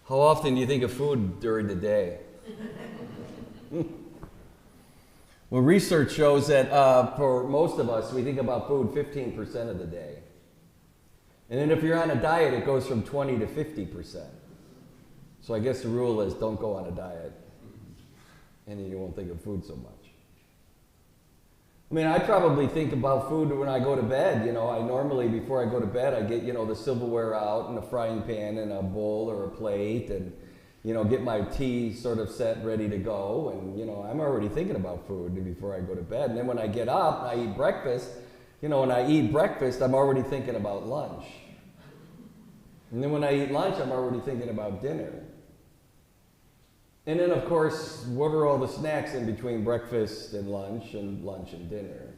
How often do you think of food during the day? Well, research shows that for most of us, we think about food 15% of the day. And then if you're on a diet, it goes from 20 to 50%. So I guess the rule is don't go on a diet, and then you won't think of food so much. I mean, I probably think about food when I go to bed. You know, I normally, before I go to bed, I get, the silverware out and a frying pan and a bowl or a plate and, get my tea sort of set, ready to go. And, I'm already thinking about food before I go to bed. And then when I get up and I eat breakfast, when I eat breakfast, I'm already thinking about lunch. And then when I eat lunch, I'm already thinking about dinner. And then, of course, what are all the snacks in between breakfast and lunch and dinner?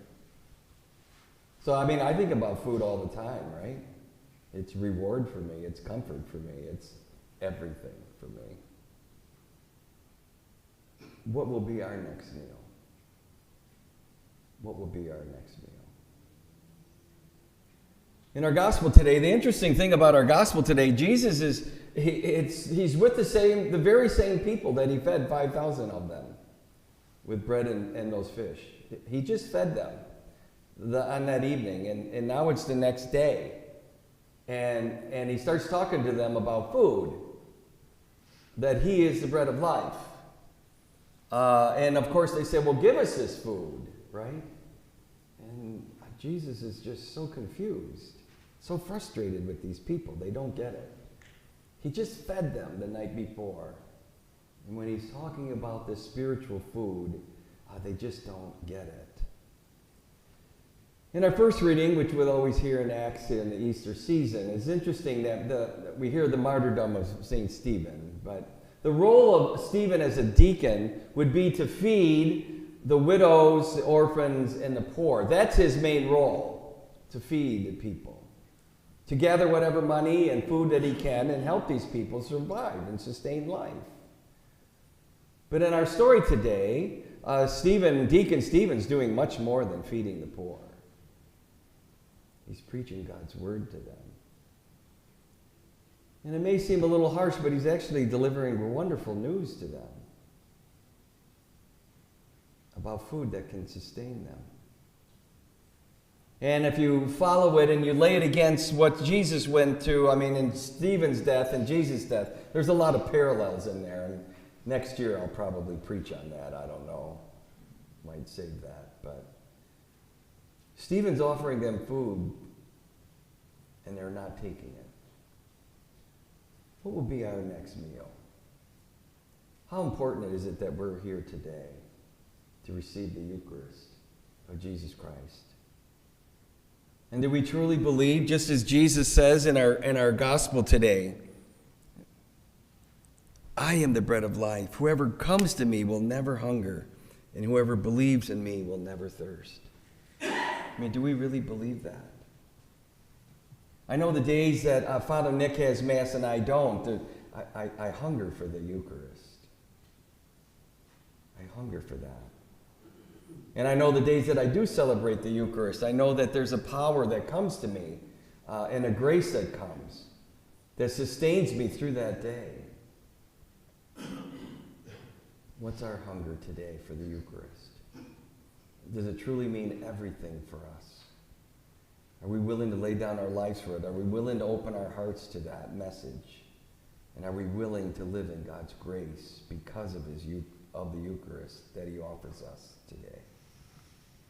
So, I mean, I think about food all the time, right? It's reward for me. It's comfort for me. It's everything for me. What will be our next meal? What will be our next meal? In our gospel today, the interesting thing about our gospel today, Jesus is he's with the very same people that he fed 5,000 of them with bread and those fish. He just fed them on that evening, and now it's the next day. And he starts talking to them about food, that he is the bread of life. And of course they say, well, give us this food, right? And Jesus is just so confused, so frustrated with these people. They don't get it. He just fed them the night before. And when he's talking about this spiritual food, they just don't get it. In our first reading, which we'll always hear in Acts in the Easter season, it's interesting that we hear the martyrdom of St. Stephen. But the role of Stephen as a deacon would be to feed the widows, the orphans, and the poor. That's his main role, to feed the people. To gather whatever money and food that he can and help these people survive and sustain life. But in our story today, Deacon Stephen's doing much more than feeding the poor. He's preaching God's word to them. And it may seem a little harsh, but he's actually delivering wonderful news to them about food that can sustain them. And if you follow it and you lay it against what Jesus went through, in Stephen's death and Jesus' death, there's a lot of parallels in there. And next year I'll probably preach on that. I don't know. Might save that. But Stephen's offering them food, and they're not taking it. What will be our next meal? How important is it that we're here today to receive the Eucharist of Jesus Christ? And do we truly believe, just as Jesus says in our gospel today, I am the bread of life. Whoever comes to me will never hunger, and whoever believes in me will never thirst. Do we really believe that? I know the days that Father Nick has Mass and I don't, I hunger for the Eucharist. I hunger for that. And I know the days that I do celebrate the Eucharist, I know that there's a power that comes to me and a grace that comes that sustains me through that day. What's our hunger today for the Eucharist? Does it truly mean everything for us? Are we willing to lay down our lives for it? Are we willing to open our hearts to that message? And are we willing to live in God's grace because of the Eucharist that he offers us today?